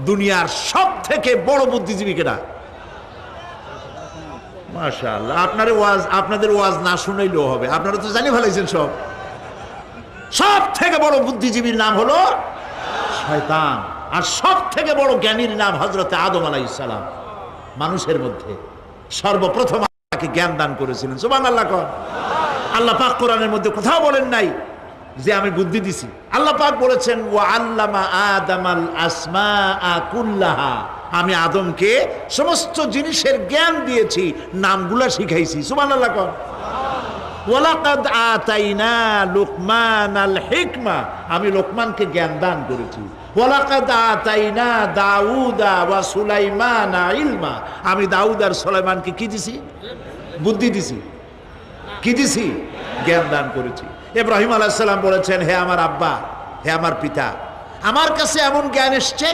দুনিয়ার সব থেকে বড় বুদ্ধিজীবী কেনা? মাশাআল্লাহ, আপনাদের ওয়াজ না শুনাইলেও হবে, আপনারা তো জানি ফেলাইছেন সব। সব থেকে বড় বুদ্ধিজীবীর নাম হলো শয়তান, আর সব থেকে বড় জ্ঞানীর নাম হযরত আদম আলাইহিস সালাম। মানুষের মধ্যে সর্বপ্রথম আল্লাহকে জ্ঞান দান করেছিলেন। সুবহানাল্লাহ। আল্লাহ পাক কোরআনের মধ্যে কোথাও বলেন নাই যে আমি বুদ্ধি দিছি। আল্লাহ পাক বলেছেন ওয়া আল্লামা আদামাল আসমাআ কুল্লাহা, আমি আদমকে সমস্ত জিনিসের জ্ঞান দিয়েছি, নামগুলা শিখাইছি। সুবহানাল্লাহ। ওয়ালাকাদ আতাইনা লুকমানাল হিকমা, আমি লোকমানকে জ্ঞান দান করেছি। ওয়ালাকাদ আতাইনা দাউদা ওয়া সুলাইমানা ইলমা, আমি দাউদ আর সুলাইমানকে কি দিছি? বুদ্ধি দিছি। কি দিছি? জ্ঞান দান করেছি। ইব্রাহিম আলাইহিস সালাম বলেছেন, হে আমার আব্বা, হে আমার পিতা, আমার কাছে এমন জ্ঞান এসছে